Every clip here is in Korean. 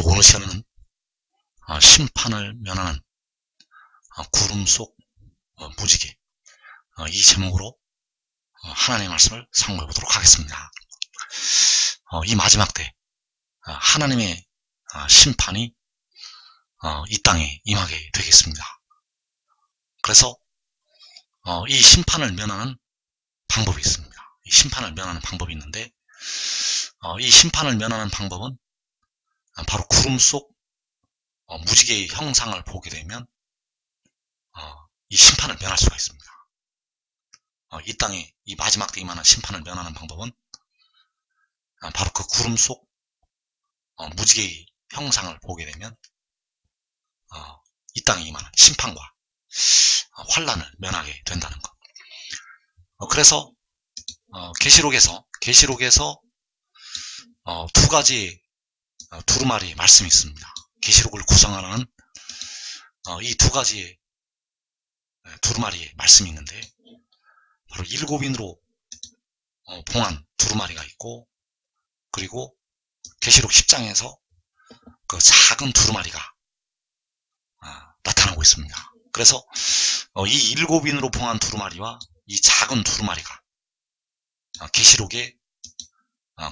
오늘 시간은 심판을 면하는 구름 속 무지개, 이 제목으로 하나님의 말씀을 상고해 보도록 하겠습니다. 이 마지막 때 하나님의 심판이 이 땅에 임하게 되겠습니다. 그래서 이 심판을 면하는 방법이 있습니다. 이 심판을 면하는 방법이 있는데, 이 심판을 면하는 방법은 바로 구름 속 무지개의 형상을 보게 되면 이 심판을 면할 수가 있습니다. 이 땅에 이 마지막 때 임하는 심판을 면하는 방법은 바로 그 구름 속 무지개의 형상을 보게 되면 이 땅에 임하는 심판과 환란을 면하게 된다는 것. 그래서 계시록에서 두 가지의 두루마리 말씀이 있습니다. 계시록을 구성하는 이 두 가지의 두루마리의 말씀이 있는데, 바로 7인으로 봉한 두루마리가 있고, 그리고 계시록 10장에서 그 작은 두루마리가 나타나고 있습니다. 그래서 이 7인으로 봉한 두루마리와 이 작은 두루마리가 계시록의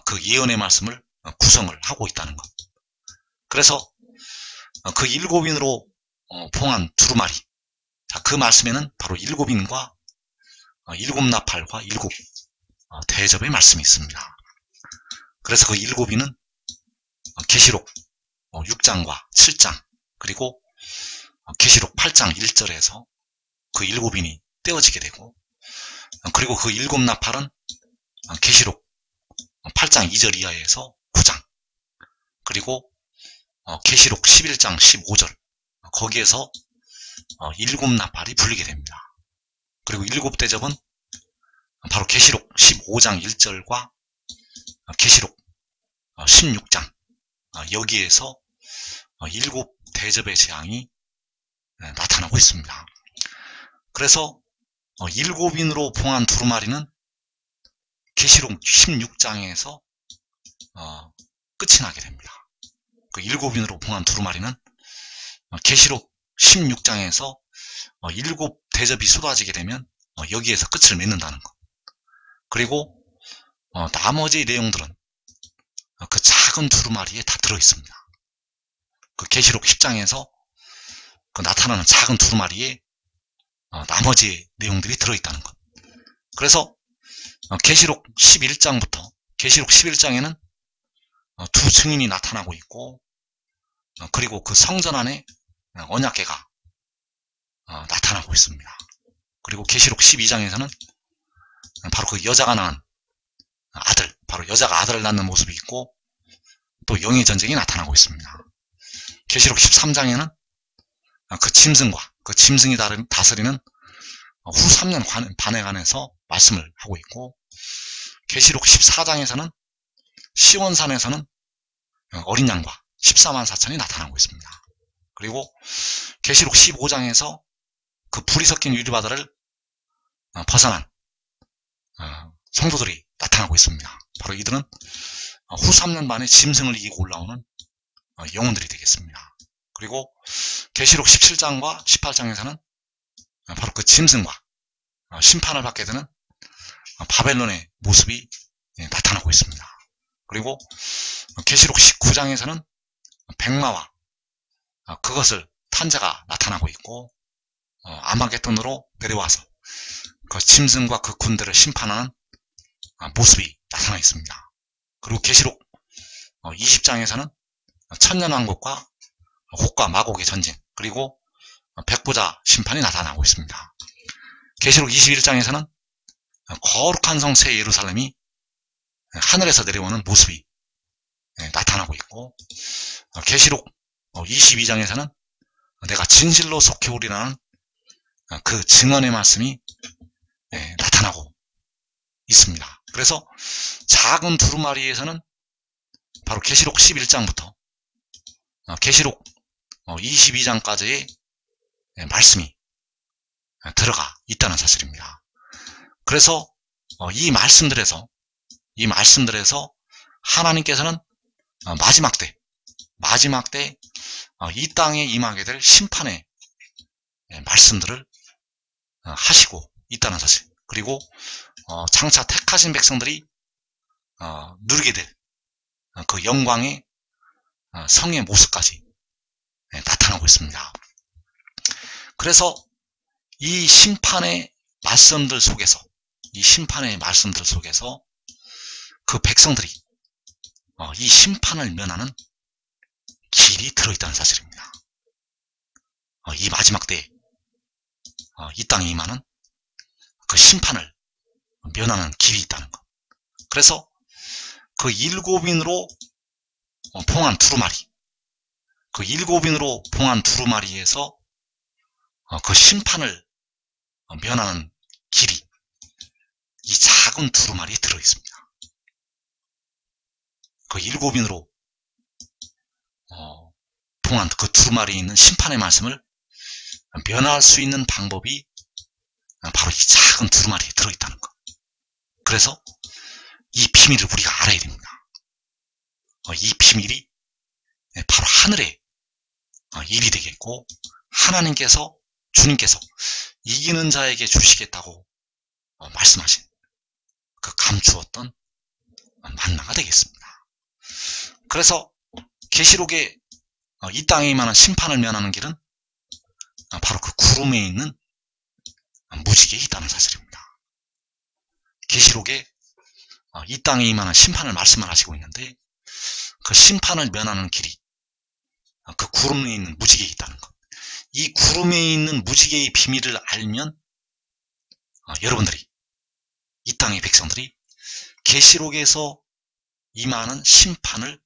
그 예언의 말씀을 구성을 하고 있다는 것. 그래서 그 7인으로 봉한 두루마리, 그 말씀에는 바로 7인과 7나팔과 7 대접의 말씀이 있습니다. 그래서 그 7인은 계시록 6장과 7장, 그리고 계시록 8장 1절에서 그 7인이 떼어지게 되고, 그리고 그 7나팔은 계시록 8장 2절 이하에서 9장, 그리고 계시록 11장 15절, 거기에서 7나팔이 불리게 됩니다. 그리고 7대접은 바로 계시록 15장 1절과 계시록 16장, 여기에서 7대접의 재앙이 나타나고 있습니다. 그래서 7인으로 봉한 두루마리는 계시록 16장에서 끝이 나게 됩니다. 그 7인으로 봉한 두루마리는 계시록 16장에서 7대접이 쏟아지게 되면 여기에서 끝을 맺는다는 것. 그리고 나머지 내용들은 그 작은 두루마리에 다 들어있습니다. 그 계시록 10장에서 그 나타나는 작은 두루마리에 나머지 내용들이 들어있다는 것. 그래서 계시록 11장부터 계시록 11장에는 두 증인이 나타나고 있고, 그리고 그 성전 안에 언약궤가 나타나고 있습니다. 그리고 계시록 12장에서는 바로 그 여자가 낳은 아들, 바로 여자가 아들을 낳는 모습이 있고, 또 영의 전쟁이 나타나고 있습니다. 계시록 13장에는 그 짐승과 그 짐승이 다스리는 후 3년 반에 관해서 말씀을 하고 있고, 계시록 14장에서는 시온산에서는 어린 양과 14만 4천이 나타나고 있습니다. 그리고 계시록 15장에서 그 불이 섞인 유리바다를 벗어난 성도들이 나타나고 있습니다. 바로 이들은 후 3년 만에 짐승을 이기고 올라오는 영혼들이 되겠습니다. 그리고 계시록 17장과 18장에서는 바로 그 짐승과 심판을 받게 되는 바벨론의 모습이 나타나고 있습니다. 그리고 계시록 19장에서는 백마와 그것을 탄 자가 나타나고 있고, 아마겟돈으로 내려와서 그 짐승과 그 군대를 심판하는 모습이 나타나 있습니다. 그리고 계시록 20장에서는 천년왕국과 혹과 마곡의 전쟁, 그리고 백보자 심판이 나타나고 있습니다. 계시록 21장에서는 거룩한 성 새 예루살렘이 하늘에서 내려오는 모습이 나타나고 있고, 계시록 22장에서는 내가 진실로 속해 오리라는 그 증언의 말씀이 나타나고 있습니다. 그래서 작은 두루마리에서는 바로 계시록 11장부터 계시록 22장까지의 말씀이 들어가 있다는 사실입니다. 그래서 이 말씀들에서 하나님께서는 마지막 때 이 땅에 임하게 될 심판의 말씀들을 하시고 있다는 사실. 그리고 장차 택하신 백성들이 누리게 될 그 영광의 성의 모습까지 나타나고 있습니다. 그래서 이 심판의 말씀들 속에서 그 백성들이 이 심판을 면하는 길이 들어있다는 사실입니다. 이 마지막 때에 이 땅에 임하는 그 심판을 면하는 길이 있다는 것. 그래서 그 7인으로 봉한 두루마리에서 그 심판을 면하는 길이 이 작은 두루마리에 들어있습니다. 그 7인으로 봉한 그 두루마리에 있는 심판의 말씀을 면할 수 있는 방법이 바로 이 작은 두루마리에 들어있다는 것. 그래서 이 비밀을 우리가 알아야 됩니다. 이 비밀이 바로 하늘의 일이 되겠고, 주님께서 이기는 자에게 주시겠다고 말씀하신 그 감추었던 만나가 되겠습니다. 그래서 계시록에 이 땅에 임하는 심판을 면하는 길은 바로 그 구름에 있는 무지개에 있다는 사실입니다. 계시록에 이 땅에 임하는 심판을 말씀을 하시고 있는데, 그 심판을 면하는 길이 그 구름에 있는 무지개에 있다는 것. 이 구름에 있는 무지개의 비밀을 알면 여러분들이, 이 땅의 백성들이 계시록에서 임하는 심판을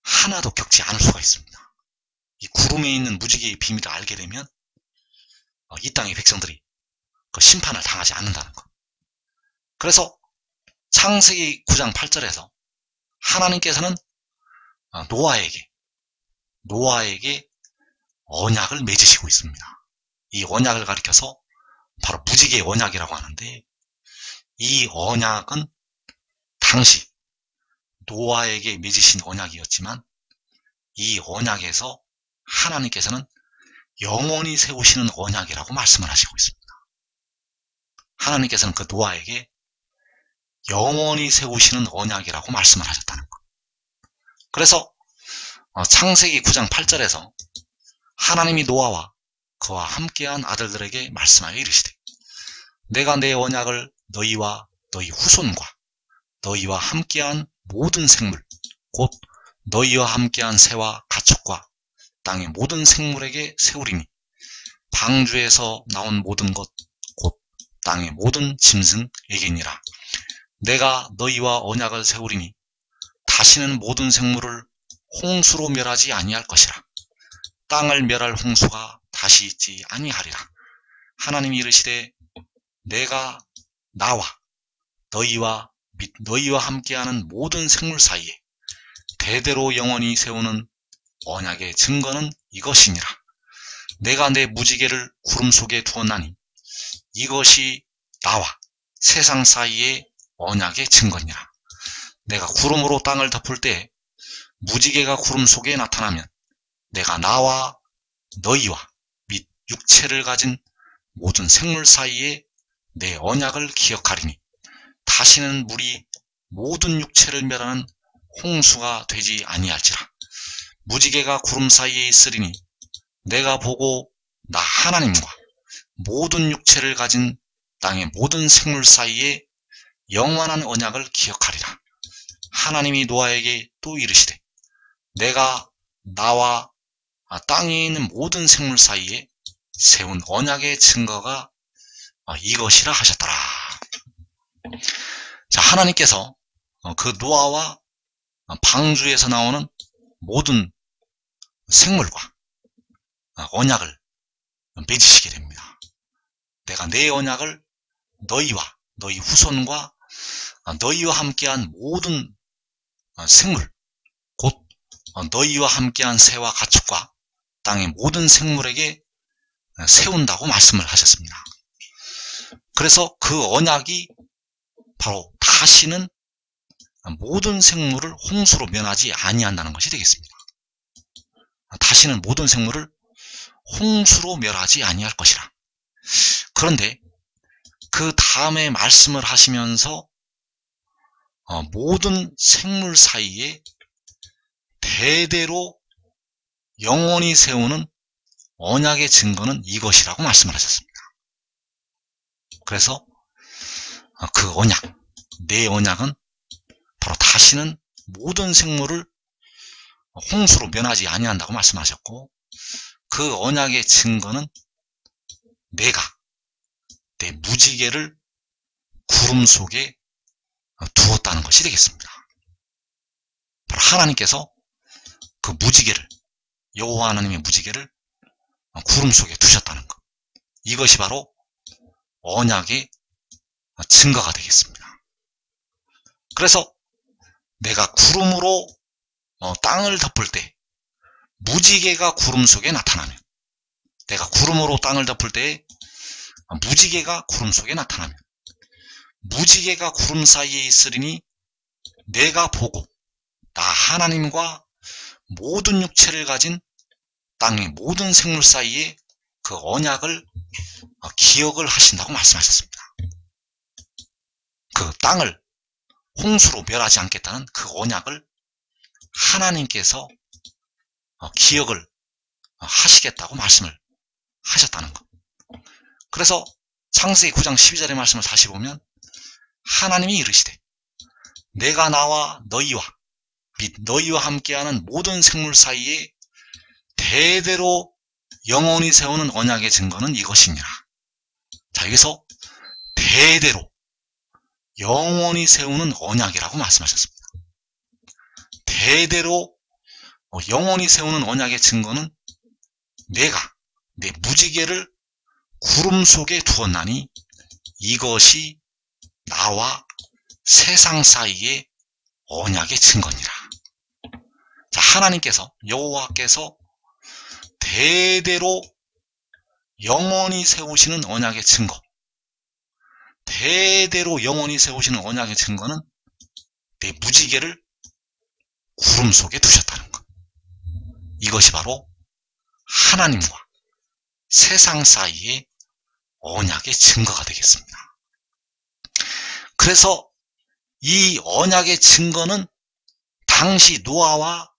하나도 겪지 않을 수가 있습니다. 이 구름에 있는 무지개의 비밀을 알게 되면 이 땅의 백성들이 그 심판을 당하지 않는다는 것. 그래서 창세기 9장 8절에서 하나님께서는 노아에게 언약을 맺으시고 있습니다. 이 언약을 가리켜서 바로 무지개의 언약이라고 하는데, 이 언약은 당시 노아에게 맺으신 언약이었지만, 이 언약에서 하나님께서는 영원히 세우시는 언약이라고 말씀을 하시고 있습니다. 하나님께서는 그 노아에게 영원히 세우시는 언약이라고 말씀을 하셨다는 것. 그래서 창세기 9장 8절에서 하나님이 노아와 그와 함께한 아들들에게 말씀하여 이르시되, 내가 내 언약을 너희와 너희 후손과 너희와 함께한 모든 생물, 곧 너희와 함께한 새와 가축과 땅의 모든 생물에게 세우리니, 방주에서 나온 모든 것, 곧 땅의 모든 짐승에게니라. 내가 너희와 언약을 세우리니 다시는 모든 생물을 홍수로 멸하지 아니할 것이라. 땅을 멸할 홍수가 다시 있지 아니하리라. 하나님이 이르시되, 내가 나와 너희와 및 너희와 함께하는 모든 생물 사이에 대대로 영원히 세우는 언약의 증거는 이것이니라. 내가 내 무지개를 구름 속에 두었나니 이것이 나와 세상 사이에 언약의 증거니라. 내가 구름으로 땅을 덮을 때 무지개가 구름 속에 나타나면 내가 나와 너희와 및 육체를 가진 모든 생물 사이에 내 언약을 기억하리니, 다시는 물이 모든 육체를 멸하는 홍수가 되지 아니할지라. 무지개가 구름 사이에 있으리니 내가 보고 나 하나님과 모든 육체를 가진 땅의 모든 생물 사이에 영원한 언약을 기억하리라. 하나님이 노아에게 또 이르시되, 내가 나와 땅에 있는 모든 생물 사이에 세운 언약의 증거가 이것이라 하셨더라. 자, 하나님께서 그 노아와 방주에서 나오는 모든 생물과 언약을 맺으시게 됩니다. 내가 내 언약을 너희와 너희 후손과 너희와 함께한 모든 생물, 곧 너희와 함께한 새와 가축과 땅의 모든 생물에게 세운다고 말씀을 하셨습니다. 그래서 그 언약이 바로 다시는 모든 생물을 홍수로 면하지 아니한다는 것이 되겠습니다. 다시는 모든 생물을 홍수로 멸하지 아니할 것이라. 그런데 그 다음에 말씀을 하시면서 모든 생물 사이에 대대로 영원히 세우는 언약의 증거는 이것이라고 말씀을 하셨습니다. 그래서 그 언약, 내 언약은 바로 다시는 모든 생물을 홍수로 면하지 아니한다고 말씀하셨고, 그 언약의 증거는 내가 내 무지개를 구름 속에 두었다는 것이 되겠습니다. 바로 하나님께서 그 무지개를, 여호와 하나님의 무지개를 구름 속에 두셨다는 것, 이것이 바로 언약의 증거가 되겠습니다. 그래서 내가 구름으로 땅을 덮을 때 무지개가 구름 속에 나타나면, 내가 구름으로 땅을 덮을 때 무지개가 구름 속에 나타나면, 무지개가 구름 사이에 있으리니 내가 보고 나 하나님과 모든 육체를 가진 땅의 모든 생물 사이에 그 언약을 기억을 하신다고 말씀하셨습니다. 그 땅을 홍수로 멸하지 않겠다는 그 언약을 하나님께서 기억을 하시겠다고 말씀을 하셨다는 것. 그래서 창세기 9장 12절의 말씀을 다시 보면 하나님이 이르시되 내가 나와 너희와 및 너희와 함께하는 모든 생물 사이에 대대로 영원히 세우는 언약의 증거는 이것이니라. 자, 여기서 대대로 영원히 세우는 언약이라고 말씀하셨습니다. 대대로 영원히 세우는 언약의 증거는 내가 내 무지개를 구름 속에 두었나니 이것이 나와 세상 사이의 언약의 증거니라. 자, 하나님께서, 여호와께서 대대로 영원히 세우시는 언약의 증거, 대대로 영원히 세우시는 언약의 증거는 내 무지개를 구름 속에 두셨다는 것. 이것이 바로 하나님과 세상 사이의 언약의 증거가 되겠습니다. 그래서 이 언약의 증거는 당시 노아와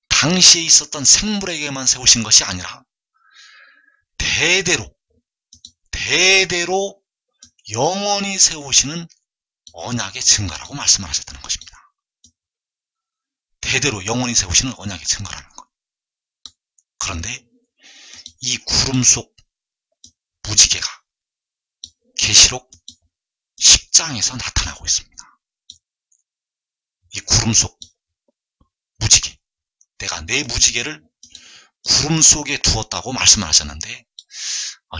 당시에 있었던 생물에게만 세우신 것이 아니라 대대로 영원히 세우시는 언약의 증거라고 말씀을 하셨다는 것입니다. 대대로 영원히 세우시는 언약의 증거라는 것. 그런데 이 구름 속 무지개가 계시록 10장에서 나타나고 있습니다. 이 구름 속 무지개, 내가 내 무지개를 구름 속에 두었다고 말씀을 하셨는데,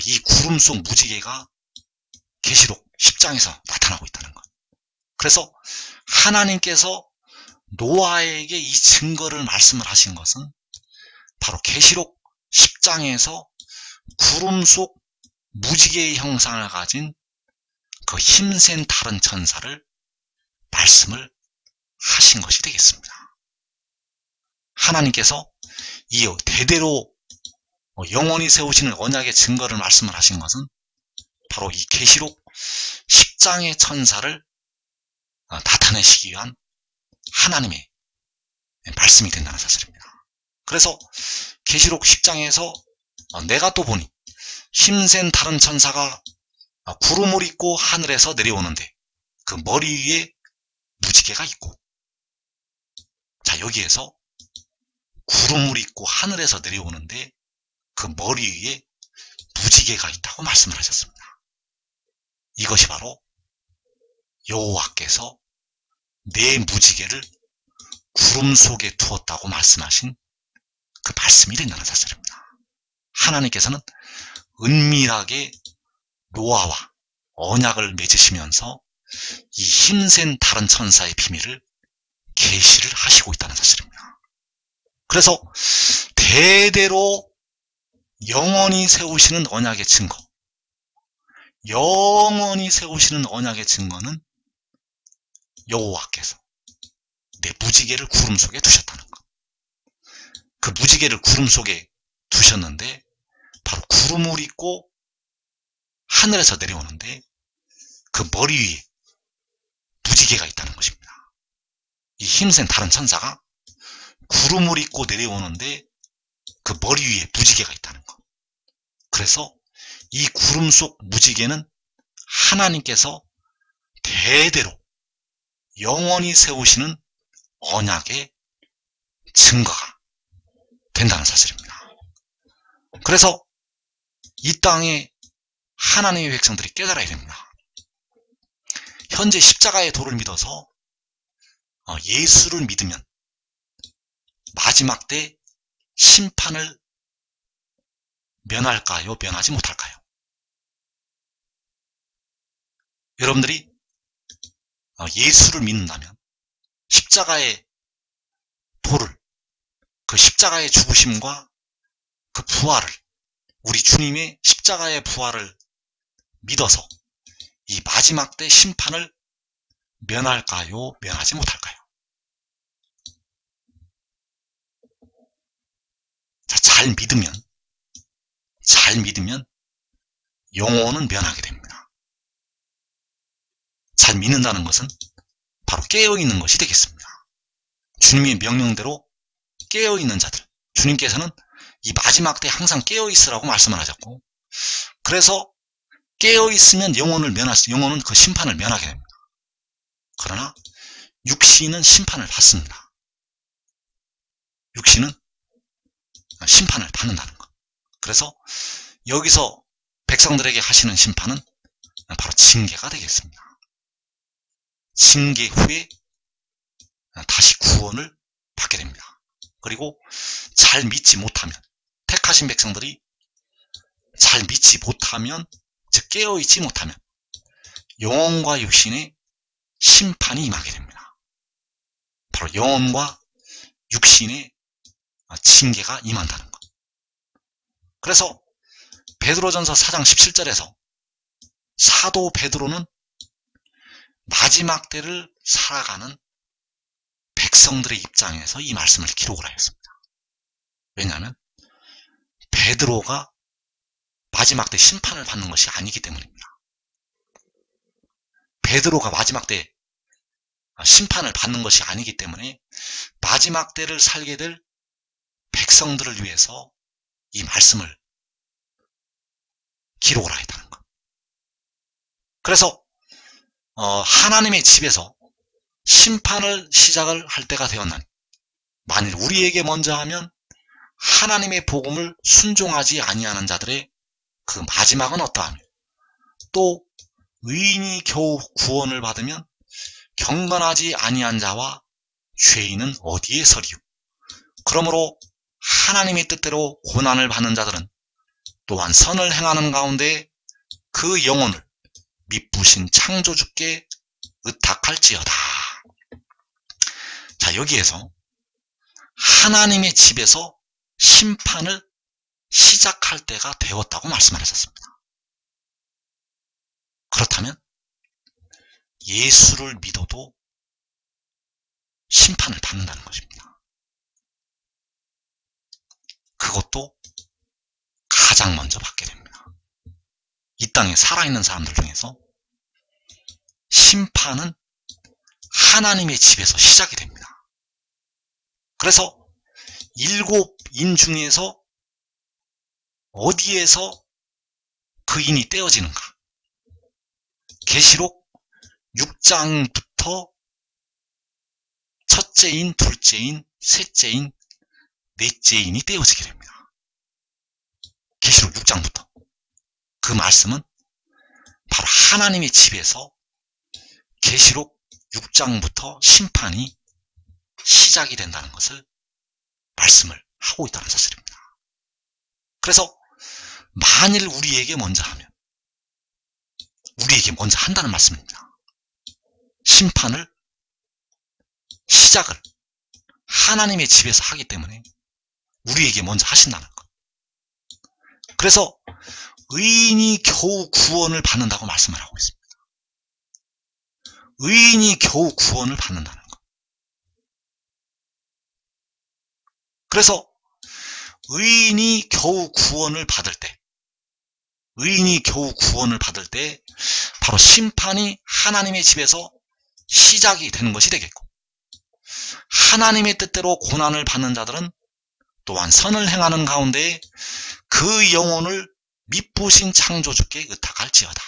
이 구름 속 무지개가 계시록 10장에서 나타나고 있다는 것. 그래서 하나님께서 노아에게 이 증거를 말씀을 하신 것은 바로 계시록 10장에서 구름 속 무지개의 형상을 가진 그 힘센 다른 천사를 말씀을 하신 것이 되겠습니다. 하나님께서 이 대대로 영원히 세우시는 언약의 증거를 말씀을 하신 것은 바로 이 계시록 10장의 천사를 나타내시기 위한 하나님의 말씀이 된다는 사실입니다. 그래서 계시록 10장에서 내가 또 보니 힘센 다른 천사가 구름을 입고 하늘에서 내려오는데 그 머리 위에 무지개가 있고, 자, 여기에서 구름을 입고 하늘에서 내려오는데 그 머리 위에 무지개가 있다고 말씀을 하셨습니다. 이것이 바로 여호와께서 내 무지개를 구름 속에 두었다고 말씀하신 그 말씀이 된다는 사실입니다. 하나님께서는 은밀하게 노아와 언약을 맺으시면서 이 힘센 다른 천사의 비밀을 계시를 하시고 있다는 사실입니다. 그래서 대대로 영원히 세우시는 언약의 증거, 영원히 세우시는 언약의 증거는 여호와께서 이때 무지개를 구름 속에 두셨다는 것. 그 무지개를 구름 속에 두셨는데 바로 구름을 입고 하늘에서 내려오는데 그 머리 위에 무지개가 있다는 것입니다. 이 힘센 다른 천사가 구름을 입고 내려오는데 그 머리 위에 무지개가 있다는 것. 그래서 이 구름 속 무지개는 하나님께서 대대로 영원히 세우시는 언약의 증거가 된다는 사실입니다. 그래서 이 땅에 하나님의 백성들이 깨달아야 됩니다. 현재 십자가의 도를 믿어서 예수를 믿으면 마지막 때 심판을 면할까요? 면하지 못할까요? 여러분들이 예수를 믿는다면 십자가의 도를, 그 십자가의 죽으심과 그 부활을, 우리 주님의 십자가의 부활을 믿어서 이 마지막 때 심판을 면할까요? 면하지 못할까요? 자, 잘 믿으면 영혼은 면하게 됩니다. 잘 믿는다는 것은 바로 깨어있는 것이 되겠습니다. 주님의 명령대로 깨어있는 자들, 주님께서는 이 마지막 때 항상 깨어있으라고 말씀을 하셨고, 그래서 깨어있으면 영혼은 그 심판을 면하게 됩니다. 그러나 육신은 심판을 받습니다. 육신은 심판을 받는다는 것. 그래서 여기서 백성들에게 하시는 심판은 바로 징계가 되겠습니다. 징계 후에 다시 구원을 받게 됩니다. 그리고 잘 믿지 못하면, 택하신 백성들이 잘 믿지 못하면, 즉 깨어있지 못하면 영혼과 육신의 심판이 임하게 됩니다. 바로 영혼과 육신의 징계가 임한다는 것. 그래서 베드로전서 4장 17절에서 사도 베드로는 마지막 때를 살아가는 백성들의 입장에서 이 말씀을 기록을 하였습니다. 왜냐하면 베드로가 마지막 때 심판을 받는 것이 아니기 때문입니다. 베드로가 마지막 때 심판을 받는 것이 아니기 때문에 마지막 때를 살게 될 백성들을 위해서 이 말씀을 기록을 하였다는 것. 그래서 하나님의 집에서 심판을 시작을 할 때가 되었나니, 만일 우리에게 먼저 하면 하나님의 복음을 순종하지 아니하는 자들의 그 마지막은 어떠하며, 또 의인이 겨우 구원을 받으면 경건하지 아니한 자와 죄인은 어디에 서리요. 그러므로 하나님의 뜻대로 고난을 받는 자들은 또한 선을 행하는 가운데 그 영혼을 미쁘신 창조주께 의탁할지어다. 자, 여기에서 하나님의 집에서 심판을 시작할 때가 되었다고 말씀하셨습니다. 그렇다면 예수를 믿어도 심판을 받는다는 것입니다. 그것도 가장 먼저 받게 됩니다. 이 땅에 살아있는 사람들 중에서 심판은 하나님의 집에서 시작이 됩니다. 그래서 7인 중에서 어디에서 그 인이 떼어지는가? 계시록 6장부터 첫째인, 둘째인, 셋째인, 넷째인이 떼어지게 됩니다. 계시록 6장부터. 그 말씀은 바로 하나님의 집에서 계시록 6장부터 심판이 시작이 된다는 것을 말씀을 하고 있다는 사실입니다. 그래서 만일 우리에게 먼저 하면, 우리에게 먼저 한다는 말씀입니다. 심판을 시작을 하나님의 집에서 하기 때문에 우리에게 먼저 하신다는 것. 그래서 의인이 겨우 구원을 받는다고 말씀을 하고 있습니다. 의인이 겨우 구원을 받는다는 것. 그래서 의인이 겨우 구원을 받을 때, 바로 심판이 하나님의 집에서 시작이 되는 것이 되겠고, 하나님의 뜻대로 고난을 받는 자들은 또한 선을 행하는 가운데 그 영혼을 미쁘신 창조주께 의탁할지어다.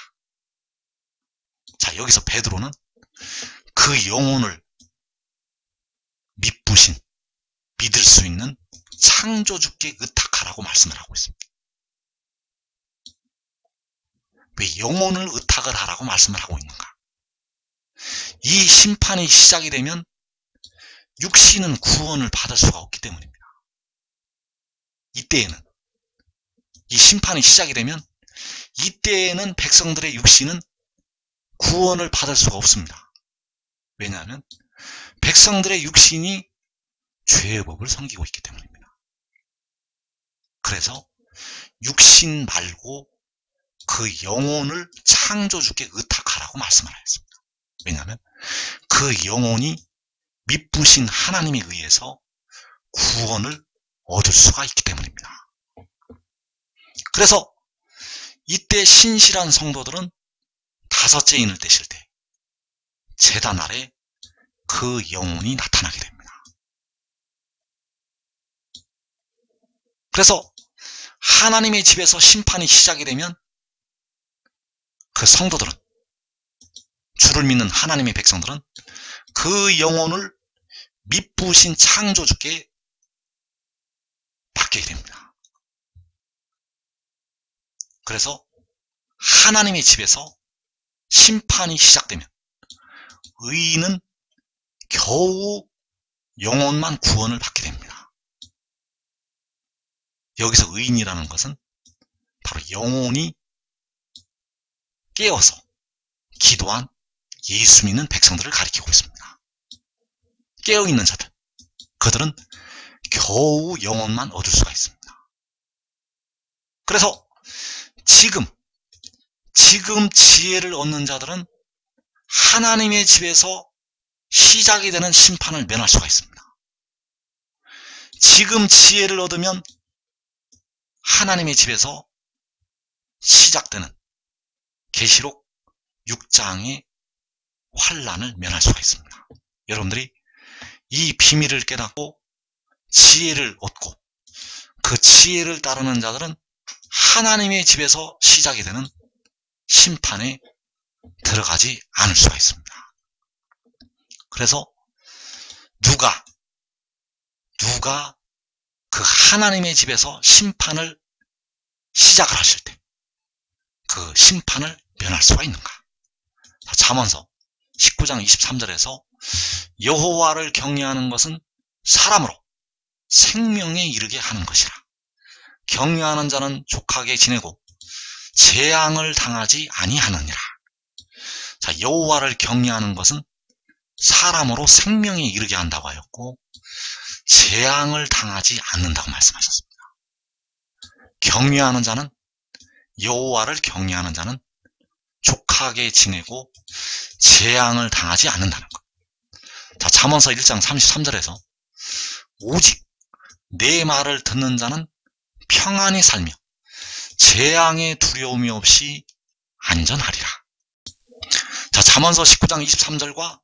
자, 여기서 베드로는 그 영혼을 미쁘신, 믿을 수 있는 창조주께 의탁하라고 말씀을 하고 있습니다. 왜 영혼을 의탁을 하라고 말씀을 하고 있는가? 이 심판이 시작이 되면 육신은 구원을 받을 수가 없기 때문입니다. 이때에는, 이 심판이 시작이 되면 이때에는 백성들의 육신은 구원을 받을 수가 없습니다. 왜냐하면 백성들의 육신이 죄의 법을 섬기고 있기 때문입니다. 그래서 육신 말고 그 영혼을 창조주께 의탁하라고 말씀을 하였습니다. 왜냐하면 그 영혼이 미쁘신 하나님에 의해서 구원을 얻을 수가 있기 때문입니다. 그래서 이때 신실한 성도들은 다섯째 인을 떼실 때 제단 아래 그 영혼이 나타나게 됩니다. 그래서 하나님의 집에서 심판이 시작이 되면 그 성도들은, 주를 믿는 하나님의 백성들은 그 영혼을 미쁘신 창조주께 받게 됩니다. 그래서 하나님의 집에서 심판이 시작되면 의인은 겨우 영혼만 구원을 받게 됩니다. 여기서 의인이라는 것은 바로 영혼이 깨어서 기도한 예수 믿는 백성들을 가리키고 있습니다. 깨어있는 자들, 그들은 겨우 영혼만 얻을 수가 있습니다. 그래서 지금 지혜를 얻는 자들은 하나님의 집에서 시작이 되는 심판을 면할 수가 있습니다. 지금 지혜를 얻으면 하나님의 집에서 시작되는 계시록 6장의 환란을 면할 수가 있습니다. 여러분들이 이 비밀을 깨닫고 지혜를 얻고 그 지혜를 따르는 자들은 하나님의 집에서 시작이 되는 심판에 들어가지 않을 수가 있습니다. 그래서 누가 그 하나님의 집에서 심판을 시작을 하실 때 그 심판을 면할 수가 있는가? 잠언서 19장 23절에서 여호와를 경외하는 것은 사람으로 생명에 이르게 하는 것이라. 경외하는 자는 족하게 지내고 재앙을 당하지 아니하느니라. 자, 여호와를 경외하는 것은 사람으로 생명에 이르게 한다고 하였고 재앙을 당하지 않는다고 말씀하셨습니다. 경외하는 자는, 여호와를 경외하는 자는 족하게 지내고 재앙을 당하지 않는다는 것. 자, 잠언서 1장 33절에서 오직 내 말을 듣는 자는 평안히 살며 재앙의 두려움이 없이 안전하리라. 자, 잠언서 19장 23절과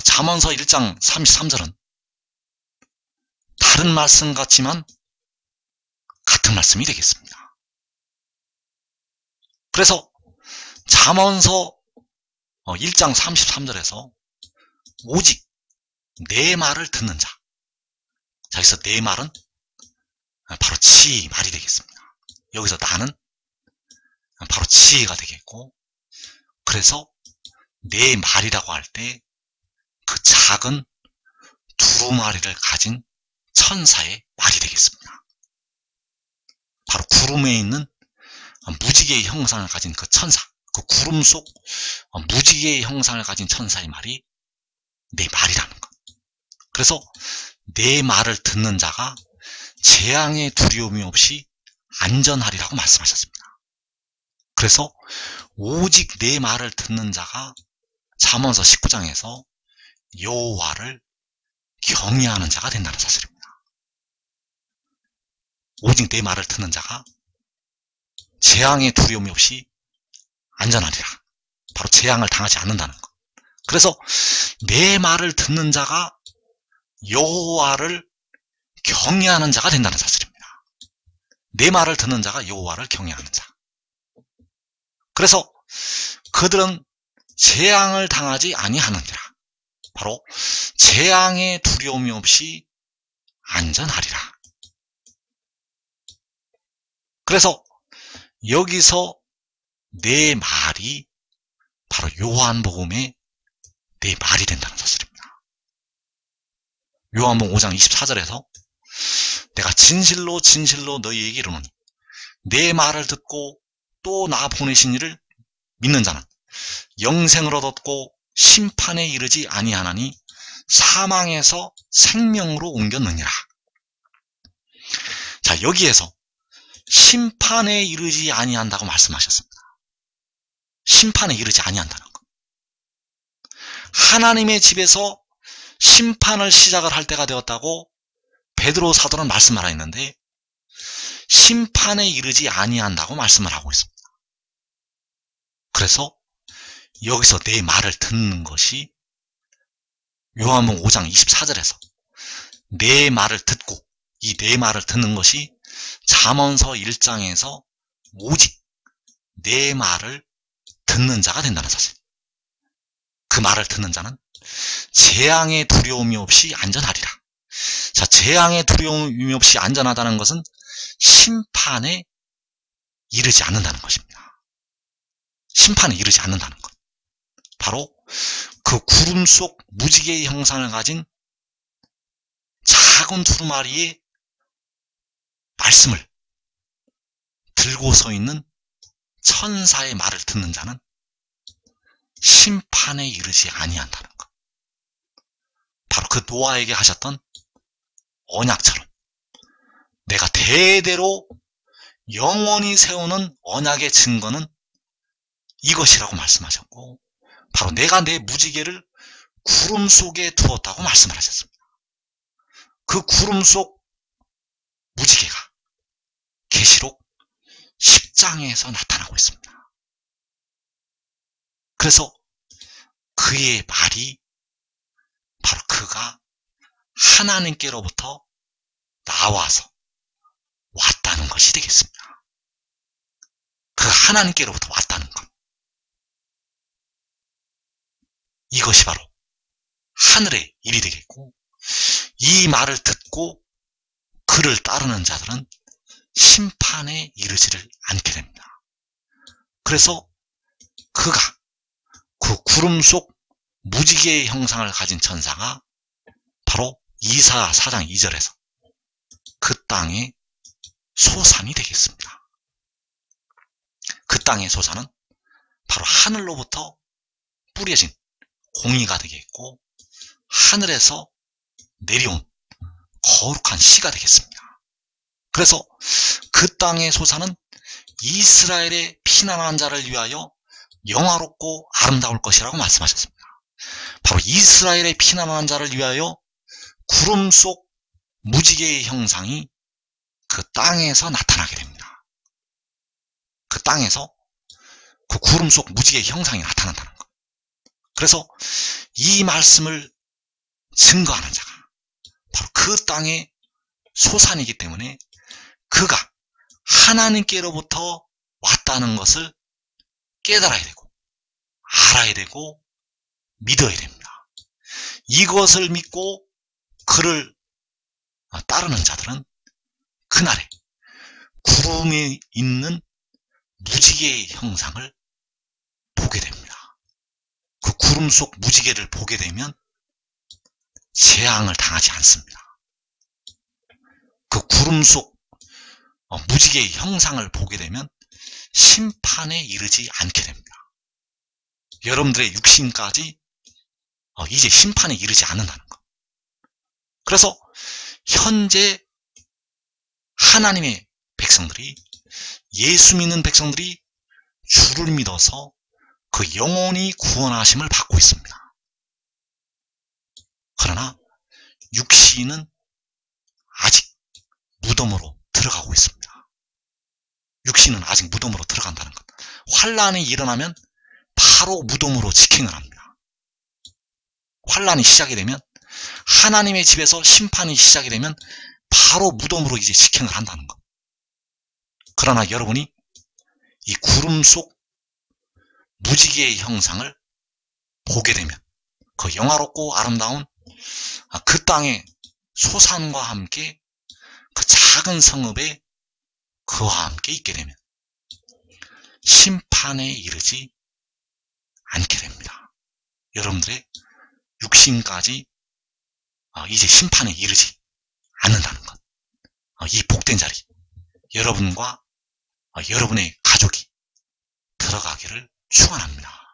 잠언서 1장 33절은 다른 말씀 같지만 같은 말씀이 되겠습니다. 그래서 잠언서 1장 33절에서 오직 내 말을 듣는 자. 자, 여기서 내 말은 바로 지혜의 말이 되겠습니다. 여기서 나는 바로 지혜가 되겠고, 그래서 내 말이라고 할 때 그 작은 두루마리를 가진 천사의 말이 되겠습니다. 바로 구름에 있는 무지개의 형상을 가진 그 천사, 그 구름 속 무지개의 형상을 가진 천사의 말이 내 말이라는 것. 그래서 내 말을 듣는 자가 재앙의 두려움이 없이 안전하리라고 말씀하셨습니다. 그래서 오직 내 말을 듣는 자가 잠언서 19장에서 여호와를 경외하는 자가 된다는 사실입니다. 오직 내 말을 듣는 자가 재앙의 두려움이 없이 안전하리라. 바로 재앙을 당하지 않는다는 것. 그래서 내 말을 듣는 자가 여호와를 경외하는 자가 된다는 사실입니다. 내 말을 듣는 자가 여호와를 경외하는 자. 그래서 그들은 재앙을 당하지 아니하느니라. 바로 재앙의 두려움이 없이 안전하리라. 그래서 여기서 내 말이 바로 요한복음의 내 말이 된다는 사실입니다. 요한복음 5장 24절에서 내가 진실로 진실로 너희에게 이르노니 내 말을 듣고 또 나 보내신 이를 믿는 자는 영생을 얻었고 심판에 이르지 아니하나니 사망에서 생명으로 옮겼느니라. 자, 여기에서 심판에 이르지 아니한다고 말씀하셨습니다. 심판에 이르지 아니한다는 것. 하나님의 집에서 심판을 시작을 할 때가 되었다고 베드로 사도는 말씀을 하고 있는데 심판에 이르지 아니한다고 말씀을 하고 있습니다. 그래서 여기서 내 말을 듣는 것이 요한복음 5장 24절에서 내 말을 듣고 이 내 말을 듣는 것이 잠언서 1장에서 오직 내 말을 듣는 자가 된다는 사실. 그 말을 듣는 자는 재앙의 두려움이 없이 안전하리라. 자, 재앙의 두려움이 없이 안전하다는 것은 심판에 이르지 않는다는 것입니다. 심판에 이르지 않는다는 것. 바로 그 구름 속 무지개의 형상을 가진 작은 두루마리의 말씀을 들고 서 있는 천사의 말을 듣는 자는 심판에 이르지 아니한다는 것. 바로 그 노아에게 하셨던 언약처럼 내가 대대로 영원히 세우는 언약의 증거는 이것이라고 말씀하셨고 바로 내가 내 무지개를 구름 속에 두었다고 말씀을 하셨습니다. 그 구름 속 무지개가 계시록 10장에서 나타나고 있습니다. 그래서 그의 말이 바로 그가 하나님께로부터 나와서 왔다는 것이 되겠습니다. 그 하나님께로부터 왔다는 것. 이것이 바로 하늘의 일이 되겠고 이 말을 듣고 그를 따르는 자들은 심판에 이르지를 않게 됩니다. 그래서 그가 그 구름 속 무지개의 형상을 가진 천사가 바로 이사야 4장 2절에서 그 땅의 소산이 되겠습니다. 그 땅의 소산은 바로 하늘로부터 뿌려진 공의가 되겠고 하늘에서 내려온 거룩한 씨가 되겠습니다. 그래서 그 땅의 소산은 이스라엘의 피난한 자를 위하여 영화롭고 아름다울 것이라고 말씀하셨습니다. 바로 이스라엘의 피난한 자를 위하여 구름 속 무지개의 형상이 그 땅에서 나타나게 됩니다. 그 땅에서 그 구름 속 무지개의 형상이 나타난다는 것. 그래서 이 말씀을 증거하는 자가 바로 그 땅의 소산이기 때문에 그가 하나님께로부터 왔다는 것을 깨달아야 되고 알아야 되고 믿어야 됩니다. 이것을 믿고 그를 따르는 자들은 그날에 구름에 있는 무지개의 형상을 보게 됩니다. 그 구름 속 무지개를 보게 되면 재앙을 당하지 않습니다. 그 구름 속 무지개의 형상을 보게 되면 심판에 이르지 않게 됩니다. 여러분들의 육신까지 이제 심판에 이르지 않는다는 것. 그래서 현재 하나님의 백성들이 예수 믿는 백성들이 주를 믿어서 그 영원히 구원하심을 받고 있습니다. 그러나 육신은 아직 무덤으로 들어가고 있습니다. 육신은 아직 무덤으로 들어간다는 것. 환란이 일어나면 바로 무덤으로 직행을 합니다. 환란이 시작이 되면, 하나님의 집에서 심판이 시작이 되면 바로 무덤으로 이제 직행을 한다는 것. 그러나 여러분이 이 구름 속 무지개의 형상을 보게 되면, 그 영화롭고 아름다운 그 땅의 소산과 함께 그 작은 성읍에 그와 함께 있게 되면 심판에 이르지 않게 됩니다. 여러분들의 육신까지 이제 심판에 이르지 않는다는 것. 이 복된 자리, 여러분과 여러분의 가족이 들어가기를 축원합니다.